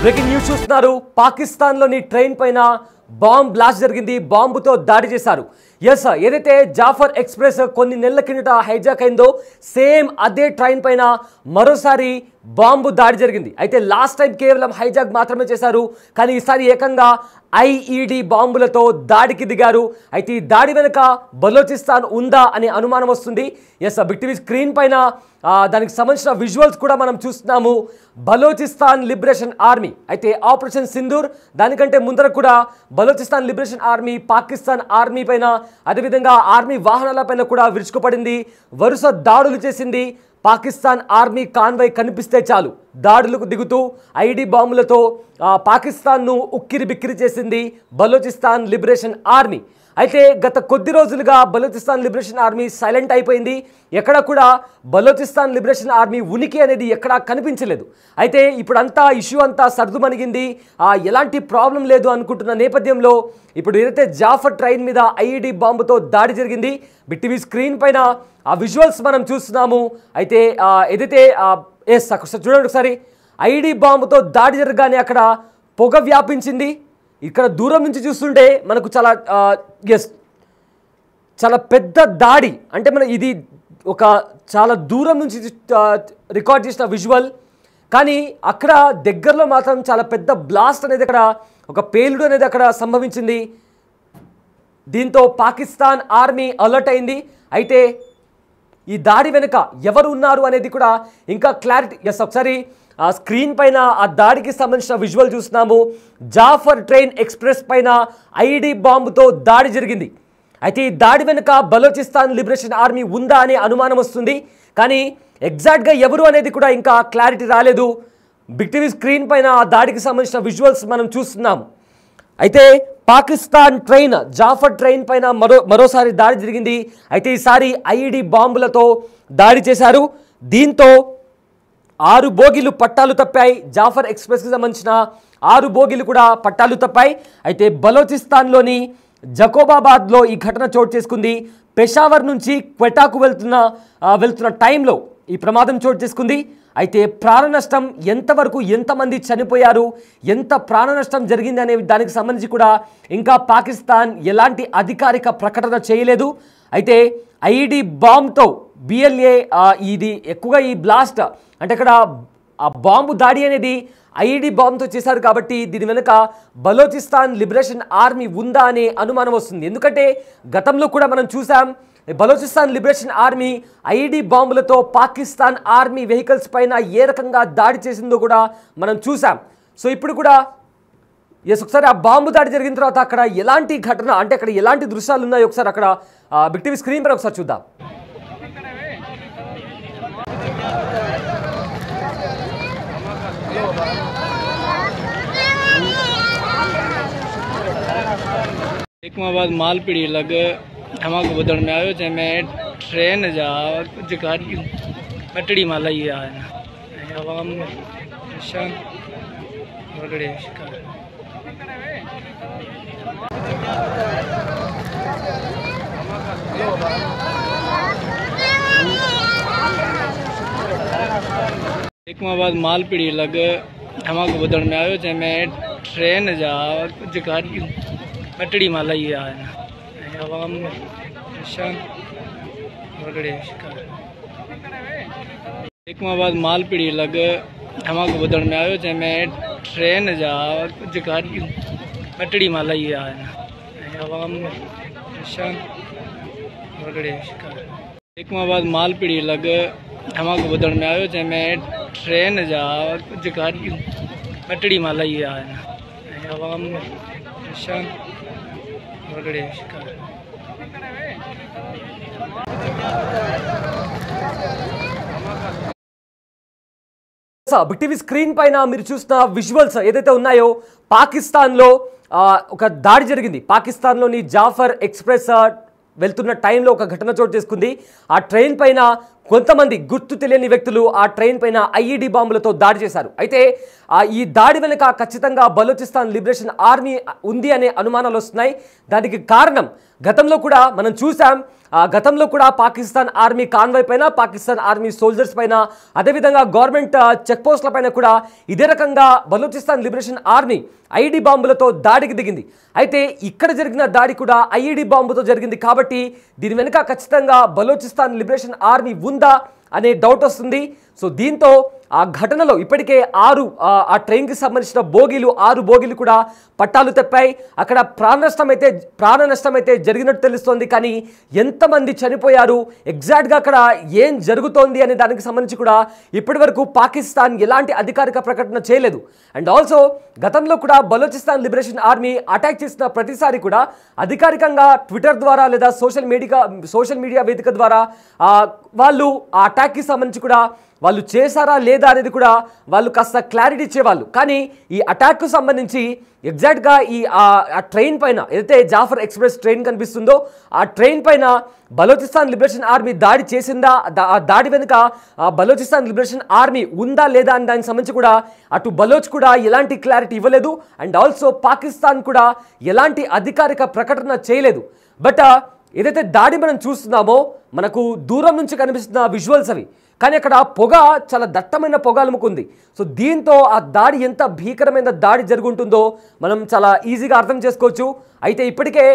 Breaking news చూస్తున్నారు. పాకిస్తాన్లోని train పైన బాంబ్ బ్లాస్ట్ జరిగింది. బాంబుతో దాడి చేశారు. ఏదైతే జాఫర్ ఎక్స్ప్రెస్ కొన్ని నెలల కిందట హైజాక్ అయిందో సేమ్ అదే ట్రైన్ పైన మరోసారి బాంబు దాడి జరిగింది. అయితే లాస్ట్ టైం కేవలం హైజాక్ మాత్రమే చేశారు, కానీ ఈసారి ఏకంగా ఐఈడి బాంబులతో దాడికి దిగారు. అయితే ఈ దాడి వెనుక బలోచిస్తాన్ ఉందా అనే అనుమానం వస్తుంది. బిగ్ టీవీ స్క్రీన్ పైన దానికి సంబంధించిన విజువల్స్ కూడా మనం చూస్తున్నాము. బలోచిస్తాన్ లిబరేషన్ ఆర్మీ, అయితే ఆపరేషన్ సింధూర్ దానికంటే ముందర కూడా Balochistan liberation army Pakistan army పైన, అదేవిధంగా ఆర్మీ వాహనాలపైన కూడా విరుచుకుపడింది. వరుస దాడులు చేసింది. పాకిస్తాన్ ఆర్మీ కాన్వాయ్ కనిపిస్తే చాలు దాడులకు దిగుతూ ఐడి బాంబులతో పాకిస్తాన్ను ఉక్కిరి బిక్కిరి చేసింది బలోచిస్తాన్ లిబరేషన్ ఆర్మీ. అయితే గత కొద్ది రోజులుగా బలోచిస్తాన్ లిబరేషన్ ఆర్మీ సైలెంట్ అయిపోయింది. ఎక్కడ కూడా బలోచిస్తాన్ లిబరేషన్ ఆర్మీ ఉనికి అనేది ఎక్కడా కనిపించలేదు. అయితే ఇప్పుడంతా ఇష్యూ అంతా సర్దుమణిగింది, ఎలాంటి ప్రాబ్లం లేదు అనుకుంటున్న నేపథ్యంలో ఇప్పుడు ఏదైతే జాఫర్ ట్రైన్ మీద ఐఈడి బాంబుతో దాడి జరిగింది, బిగ్ టీవీ స్క్రీన్ పైన ఆ విజువల్స్ మనం చూస్తున్నాము. అయితే ఏదైతే చూడండి ఒకసారి, ఐఈడి బాంబుతో దాడి జరగగానే అక్కడ పొగ వ్యాపించింది. ఇక్కడ దూరం నుంచి చూస్తుంటే మనకు చాలా పెద్ద దాడి, అంటే మన ఇది ఒక చాలా దూరం నుంచి రికార్డ్ చేసిన విజువల్, కానీ అక్కడ దగ్గరలో మాత్రం చాలా పెద్ద బ్లాస్ట్ అనేది అక్కడ ఒక పేలుడు అనేది అక్కడ సంభవించింది. దీంతో పాకిస్తాన్ ఆర్మీ అలర్ట్ అయింది. అయితే ఈ దాడి వెనుక ఎవరు ఉన్నారు అనేది కూడా ఇంకా క్లారిటీ. ఒకసారి స్క్రీన్ పైన ఆ దాడికి సంబంధించిన విజువల్ చూస్తున్నాము. జాఫర్ ట్రైన్ ఎక్స్ప్రెస్ పైన ఐఈడి బాంబుతో దాడి జరిగింది. అయితే ఈ దాడి వెనుక బలోచిస్తాన్ లిబరేషన్ ఆర్మీ ఉందా అనే అనుమానం వస్తుంది, కానీ ఎగ్జాక్ట్గా ఎవరు అనేది కూడా ఇంకా క్లారిటీ రాలేదు. బిగ్ టీవీ స్క్రీన్ పైన ఆ దాడికి సంబంధించిన విజువల్స్ మనం చూస్తున్నాము. అయితే పాకిస్తాన్ ట్రైన్ జాఫర్ ట్రైన్ పైన మరోసారి దాడి జరిగింది. అయితే ఈసారి ఐఈడి బాంబులతో దాడి చేశారు. దీంతో 6 బోగీలు పట్టాలు తప్పాయి. జాఫర్ ఎక్స్ప్రెస్కి సంబంధించిన 6 బోగీలు కూడా పట్టాలు తప్పాయి. అయితే బలోచిస్తాన్లోని జకోబాబాద్లో ఈ ఘటన చోటు చేసుకుంది. పెషావర్ నుంచి క్వెటాకు వెళ్తున్న టైంలో ఈ ప్రమాదం చోటు చేసుకుంది. అయితే ప్రాణ నష్టం ఎంతవరకు, ఎంతమంది చనిపోయారు, ఎంత ప్రాణ నష్టం జరిగింది అనే దానికి సంబంధించి కూడా ఇంకా పాకిస్తాన్ ఎలాంటి అధికారిక ప్రకటన చేయలేదు. అయితే ఐఈడి బాంబ్తో బిఎల్ఏ ఇది ఎక్కువగా ఈ బ్లాస్ట్ అంటే ఇక్కడ ఆ బాంబు దాడి అనేది ఐఈడి బాంబుతో చేశారు కాబట్టి దీని వెనుక బలోచిస్తాన్ లిబరేషన్ ఆర్మీ ఉందా అనే అనుమానం వస్తుంది. ఎందుకంటే గతంలో కూడా మనం చూసాం, బలోచిస్తాన్ లిబరేషన్ ఆర్మీ ఐఈడి బాంబులతో పాకిస్తాన్ ఆర్మీ వెహికల్స్ పైన ఏ రకంగా దాడి చేసిందో కూడా మనం చూసాం. సో ఇప్పుడు కూడా ఒకసారి ఆ బాంబు దాడి జరిగిన తర్వాత అక్కడ ఎలాంటి ఘటన, అంటే అక్కడ ఎలాంటి దృశ్యాలు ఉన్నాయో ఒకసారి అక్కడ బిగ్ టీవీ స్క్రీన్ పైన ఒకసారి చూద్దాం. एकमाबाद मालपीड़ी लग धमाको ॿुधण में आयो, जंहिंमें ट्रेन जा कुझु गाॾियूं पटड़ी मां लही विया आहिनि ऐं आवाम परेशान वगड़े शिकार। एकमाबाद मालपीड़ी लग धमाको ॿुधण में आयो, जंहिंमें ट्रेन जा कुझु गाॾियूं पटड़ी मां लही विया आहिनि ऐं आवाम परेशान वगड़े शिकार। एकमाबाद मालपीड़ी लग धमाको ॿुधण में आयो, जंहिंमें ट्रेन जा कुझु गाॾियूं पटड़ी मां लही विया आहिनि ऐं आवाम परेशान वगड़े शिकार। एकमाबाद मालपीड़ी लग धमाको ॿुधण में आयो, जंहिंमें ट्रेन जा कुझु गाॾियूं पटड़ी मां लही विया आहिनि ऐं आवाम परेशान वगड़े शिकार। బిగ్ టీవీ స్క్రీన్ పైన మీరు చూస్తున్న విజువల్స్ ఏదైతే ఉన్నాయో, పాకిస్తాన్లో ఒక దాడి జరిగింది. పాకిస్తాన్లోని జాఫర్ ఎక్స్ప్రెస్ వెళ్తున్న టైంలో ఒక ఘటన చోటు చేసుకుంది. ఆ ట్రైన్ పైన కొంతమంది గుర్తు తెలియని వ్యక్తులు ఆ ట్రైన్ పైన ఐఈడి బాంబులతో దాడి చేశారు. అయితే ఈ దాడి వెనుక ఖచ్చితంగా బలూచిస్తాన్ లిబరేషన్ ఆర్మీ ఉంది అనే అనుమానాలు వస్తున్నాయి. దానికి కారణం గతంలో కూడా మనం చూసాం, గతంలో కూడా పాకిస్తాన్ ఆర్మీ కాన్వాయ్ పైన, పాకిస్తాన్ ఆర్మీ సోల్జర్స్ పైన, అదేవిధంగా గవర్నమెంట్ చెక్ పోస్టుల పైన కూడా ఇదే రకంగా బలూచిస్తాన్ లిబరేషన్ ఆర్మీ ఐఈడి బాంబులతో దాడికి దిగింది. అయితే ఇక్కడ జరిగిన దాడి కూడా ఐఈడి బాంబుతో జరిగింది కాబట్టి దీని వెనుక ఖచ్చితంగా బలూచిస్తాన్ లిబరేషన్ ఆర్మీ ఉందా అనే డౌట్ వస్తుంది. సో దీంతో ఆ ఘటనలో ఇప్పటికే 6 ఆ ట్రైన్కి సంబంధించిన బోగీలు 6 బోగీలు కూడా పట్టాలు తప్పాయి. అక్కడ ప్రాణ నష్టం అయితే జరిగినట్టు తెలుస్తోంది. కానీ ఎంతమంది చనిపోయారు, ఎగ్జాక్ట్గా అక్కడ ఏం జరుగుతోంది అనే దానికి సంబంధించి కూడా ఇప్పటి వరకు పాకిస్తాన్ ఎలాంటి అధికారిక ప్రకటన చేయలేదు. అండ్ ఆల్సో గతంలో కూడా బలూచిస్తాన్ లిబరేషన్ ఆర్మీ అటాక్ చేసిన ప్రతిసారి కూడా అధికారికంగా ట్విట్టర్ ద్వారా లేదా సోషల్ మీడియా వేదిక ద్వారా వాళ్ళు ఆ అటాక్కి సంబంధించి కూడా వాళ్ళు చేశారా లేదా అనేది కూడా వాళ్ళు కాస్త క్లారిటీ ఇచ్చేవాళ్ళు. కానీ ఈ అటాక్కు సంబంధించి ఎగ్జాక్ట్గా ఆ ట్రైన్ పైన ఏదైతే జాఫర్ ఎక్స్ప్రెస్ ట్రైన్ కనిపిస్తుందో ఆ ట్రైన్ పైన బలూచిస్తాన్ లిబరేషన్ ఆర్మీ దాడి చేసిందా, ఆ దాడి వెనుక బలూచిస్తాన్ లిబరేషన్ ఆర్మీ ఉందా లేదా అని దానికి సంబంధించి కూడా అటు బలోచ్ కూడా ఎలాంటి క్లారిటీ ఇవ్వలేదు. అండ్ ఆల్సో పాకిస్తాన్ కూడా ఎలాంటి అధికారిక ప్రకటన చేయలేదు. బట్ ఏదైతే దాడి మనం చూస్తున్నామో మనకు దూరం నుంచి కనిపిస్తున్న విజువల్స్ అవి, కానీ అక్కడ పొగ చాలా దట్టమైన పొగ అలుముకుంది. సో దీంతో ఆ దాడి ఎంత భీకరమైన దాడి జరుగుంటుందో మనం చాలా ఈజీగా అర్థం చేసుకోవచ్చు. అయితే ఇప్పటికే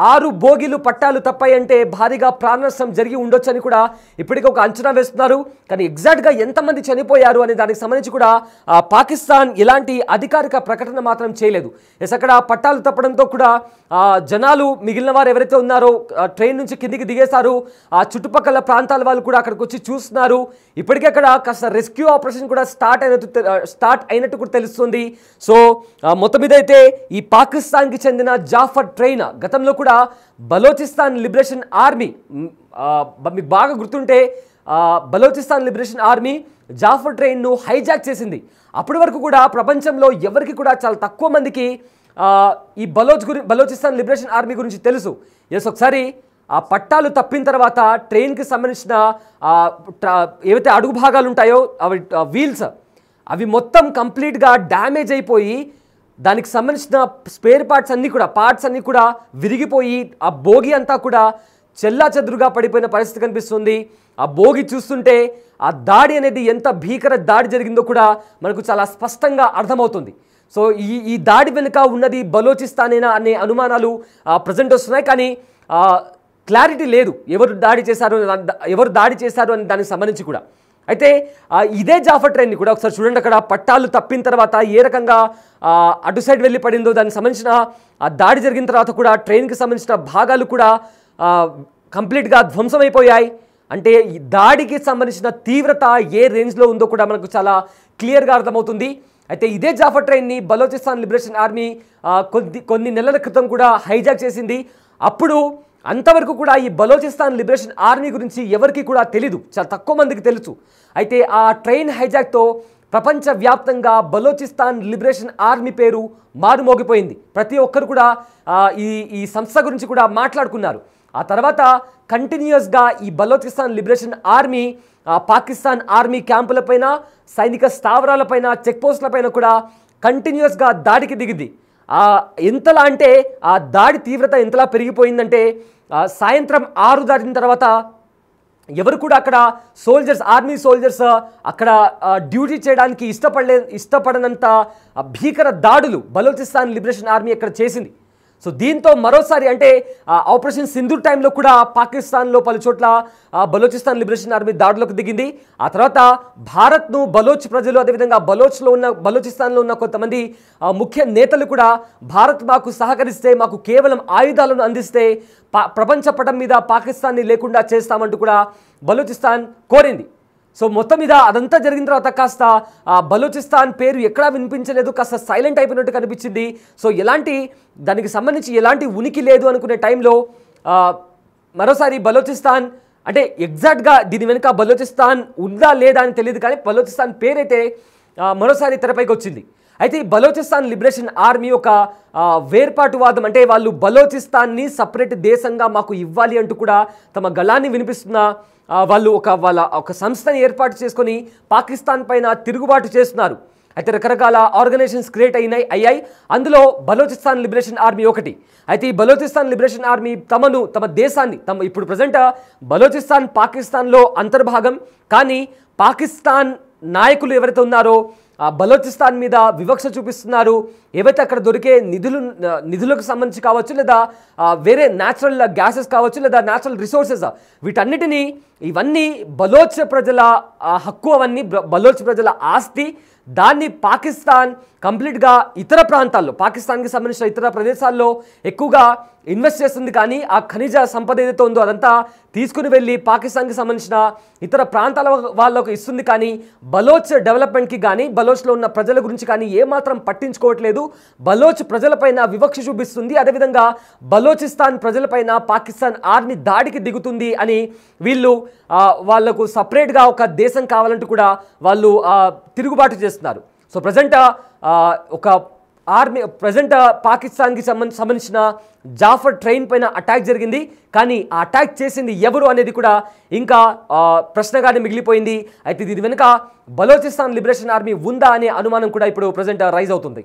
6 బోగీలు పట్టాలు తప్పాయంటే భారీగా ప్రాణ నష్టం జరిగి ఉండొచ్చని కూడా ఇప్పటికే ఒక అంచనా వేస్తున్నారు. కానీ ఎగ్జాక్ట్గా ఎంతమంది చనిపోయారు అనే దానికి సంబంధించి కూడా పాకిస్తాన్ ఎలాంటి అధికారిక ప్రకటన మాత్రం చేయలేదు. ఎస్, అక్కడ పట్టాలు తప్పడంతో కూడా జనాలు మిగిలిన వారు ఎవరైతే ఉన్నారో ట్రైన్ నుంచి కిందికి దిగేశారు. ఆ చుట్టుపక్కల ప్రాంతాల వాళ్ళు కూడా అక్కడికి వచ్చి చూస్తున్నారు. ఇప్పటికే అక్కడ కాస్త రెస్క్యూ ఆపరేషన్ కూడా స్టార్ట్ అయినట్టు కూడా తెలుస్తుంది. సో మొత్తం మీద అయితే ఈ పాకిస్తాన్కి చెందిన జాఫర్ ట్రైన్ గతంలో కూడా బలూచిస్తాన్ లిబరేషన్ ఆర్మీ, మీకు బాగా గుర్తుంటే బలూచిస్తాన్ లిబరేషన్ ఆర్మీ జాఫర్ ట్రైన్ను హైజాక్ చేసింది. అప్పటి వరకు కూడా ప్రపంచంలో ఎవరికి కూడా చాలా తక్కువ మందికి ఈ బలూచిస్తాన్ లిబరేషన్ ఆర్మీ గురించి తెలుసు. ఎస్, ఒకసారి ఆ పట్టాలు తప్పిన తర్వాత ట్రైన్కి సంబంధించిన ఏవైతే అడుగు భాగాలు ఉంటాయో అవి వీల్స్ అవి మొత్తం కంప్లీట్గా డ్యామేజ్ అయిపోయి దానికి సంబంధించిన స్పేర్ పార్ట్స్ అన్నీ కూడా విరిగిపోయి ఆ బోగి అంతా కూడా చెల్లాచెదురుగా పడిపోయిన పరిస్థితి కనిపిస్తుంది. ఆ బోగి చూస్తుంటే ఆ దాడి అనేది ఎంత భీకర దాడి జరిగిందో కూడా మనకు చాలా స్పష్టంగా అర్థమవుతుంది. సో ఈ దాడి వెనుక ఉన్నది బలూచిస్తానేనా అనే అనుమానాలు ప్రజెంట్ వస్తున్నాయి. కానీ క్లారిటీ లేదు ఎవరు దాడి చేశారు అని దానికి సంబంధించి కూడా. అయితే ఇదే జాఫర్ ట్రైన్ని కూడా ఒకసారి చూడండి, అక్కడ పట్టాలు తప్పిన తర్వాత ఏ రకంగా అటు సైడ్ వెళ్ళి పడిందో దానికి సంబంధించిన ఆ దాడి జరిగిన తర్వాత కూడా ట్రైన్కి సంబంధించిన భాగాలు కూడా కంప్లీట్గా ధ్వంసమైపోయాయి. అంటే ఈ దాడికి సంబంధించిన తీవ్రత ఏ రేంజ్లో ఉందో కూడా మనకు చాలా క్లియర్గా అర్థమవుతుంది. అయితే ఇదే జాఫర్ ట్రైన్ని బలూచిస్తాన్ లిబరేషన్ ఆర్మీ కొన్ని నెలల క్రితం కూడా హైజాక్ చేసింది. అప్పుడు అంతవరకు కూడా ఈ బలూచిస్తాన్ లిబరేషన్ ఆర్మీ గురించి ఎవరికి కూడా తెలీదు, చాలా తక్కువ మందికి తెలుసు. అయితే ఆ ట్రైన్ హైజాక్తో ప్రపంచవ్యాప్తంగా బలూచిస్తాన్ లిబరేషన్ ఆర్మీ పేరు మారుమోగిపోయింది. ప్రతి ఒక్కరు కూడా ఈ సంస్థ గురించి కూడా మాట్లాడుకున్నారు. ఆ తర్వాత కంటిన్యూస్గా ఈ Balochistan liberation army Pakistan army క్యాంపులపైన, సైనిక స్థావరాలపైన, చెక్ పోస్టులపైన కూడా కంటిన్యూస్గా దాడికి దిగింది. ఎంతలా అంటే ఆ దాడి తీవ్రత ఎంతలా పెరిగిపోయిందంటే సాయంత్రం 6 దాటిన తర్వాత ఎవరు కూడా అక్కడ ఆర్మీ సోల్జర్స్ అక్కడ డ్యూటీ చేయడానికి ఇష్టపడనంత భీకర దాడులు బలూచిస్తాన్ లిబరేషన్ ఆర్మీ అక్కడ చేసింది. సో దీంతో మరోసారి అంటే ఆపరేషన్ సింధూర్ టైంలో కూడా పాకిస్తాన్లో పలు చోట్ల బలూచిస్తాన్ లిబరేషన్ ఆర్మీ దాడులకు దిగింది. ఆ తర్వాత భారత్ను బలోచ్ ప్రజలు, అదేవిధంగా బలూచిస్తాన్లో ఉన్న కొంతమంది ముఖ్య నేతలు కూడా భారత్ మాకు సహకరిస్తే, మాకు కేవలం ఆయుధాలను అందిస్తే ప్రపంచ పటం మీద పాకిస్తాన్ని లేకుండా చేస్తామంటూ కూడా బలూచిస్తాన్ కోరింది. సో మొత్తం మీద అదంతా జరిగిన తర్వాత కాస్త బలూచిస్తాన్ పేరు ఎక్కడా వినిపించలేదు, కాస్త సైలెంట్ అయిపోయినట్టు కనిపించింది. సో దానికి సంబంధించి ఎలాంటి ఉనికి లేదు అనుకునే టైంలో మరోసారి బలూచిస్తాన్ అంటే ఎగ్జాక్ట్గా దీని వెనుక బలూచిస్తాన్ ఉందా లేదా అని తెలియదు, కానీ బలూచిస్తాన్ పేరైతే మరోసారి తెరపైకి వచ్చింది. అయితే ఈ బలూచిస్తాన్ లిబరేషన్ ఆర్మీ ఒక వేర్పాటువాదం, అంటే వాళ్ళు బలూచిస్తాన్ని సపరేట్ దేశంగా మాకు ఇవ్వాలి అంటూ కూడా తమ గళాన్ని వినిపిస్తున్న వాళ్ళు వాళ్ళ ఒక సంస్థని ఏర్పాటు చేసుకొని పాకిస్తాన్ పైన తిరుగుబాటు చేస్తున్నారు. అయితే రకరకాల ఆర్గనైజేషన్స్ క్రియేట్ అయ్యాయి. అందులో బలోచిస్తాన్ లిబరేషన్ ఆర్మీ ఒకటి. అయితే ఈ బలోచిస్తాన్ లిబరేషన్ ఆర్మీ తమ దేశాన్ని ఇప్పుడు ప్రజెంట్ బలోచిస్తాన్ పాకిస్తాన్లో అంతర్భాగం. కానీ పాకిస్తాన్ నాయకులు ఎవరైతే ఉన్నారో బలోచిస్తాన్ మీద వివక్ష చూపిస్తున్నారు. ఏవైతే అక్కడ దొరికే నిధులకు సంబంధించి కావచ్చు, లేదా వేరే న్యాచురల్ గ్యాసెస్ కావచ్చు, లేదా న్యాచురల్ రిసోర్సెస్, ఇవన్నీ బలోచ్ ప్రజల హక్కు, అవన్నీ బలోచ్ ప్రజల ఆస్తి. దాన్ని పాకిస్తాన్ కంప్లీట్గా ఇతర ప్రాంతాల్లో, పాకిస్తాన్కి సంబంధించిన ఇతర ప్రదేశాల్లో ఎక్కువగా ఇన్వెస్ట్ చేస్తుంది. కానీ ఆ ఖనిజ సంపద ఏదైతే ఉందో అదంతా తీసుకుని వెళ్ళి పాకిస్తాన్కి సంబంధించిన ఇతర ప్రాంతాల వాళ్ళకు ఇస్తుంది. కానీ బలోచ్ డెవలప్మెంట్కి కానీ బలోచ్లో ఉన్న ప్రజల గురించి కానీ ఏమాత్రం పట్టించుకోవట్లేదు. బలోచ్ ప్రజలపైన వివక్ష చూపిస్తుంది. అదేవిధంగా బలోచిస్తాన్ ప్రజలపైన పాకిస్తాన్ ఆర్మీ దాడికి దిగుతుంది అని వాళ్ళకు సపరేట్గా ఒక దేశం కావాలంటూ కూడా వాళ్ళు తిరుగుబాటు చేస్తున్నారు. సో ప్రజెంట్ పాకిస్తాన్కి సంబంధించిన జాఫర్ ట్రైన్ పైన అటాక్ జరిగింది. కానీ ఆ అటాక్ చేసింది ఎవరు అనేది కూడా ఇంకా ప్రశ్నగానే మిగిలిపోయింది. అయితే దీని వెనుక బలోచిస్తాన్ లిబరేషన్ ఆర్మీ ఉందా అనే అనుమానం కూడా ఇప్పుడు ప్రజెంట్ రైజ్ అవుతుంది.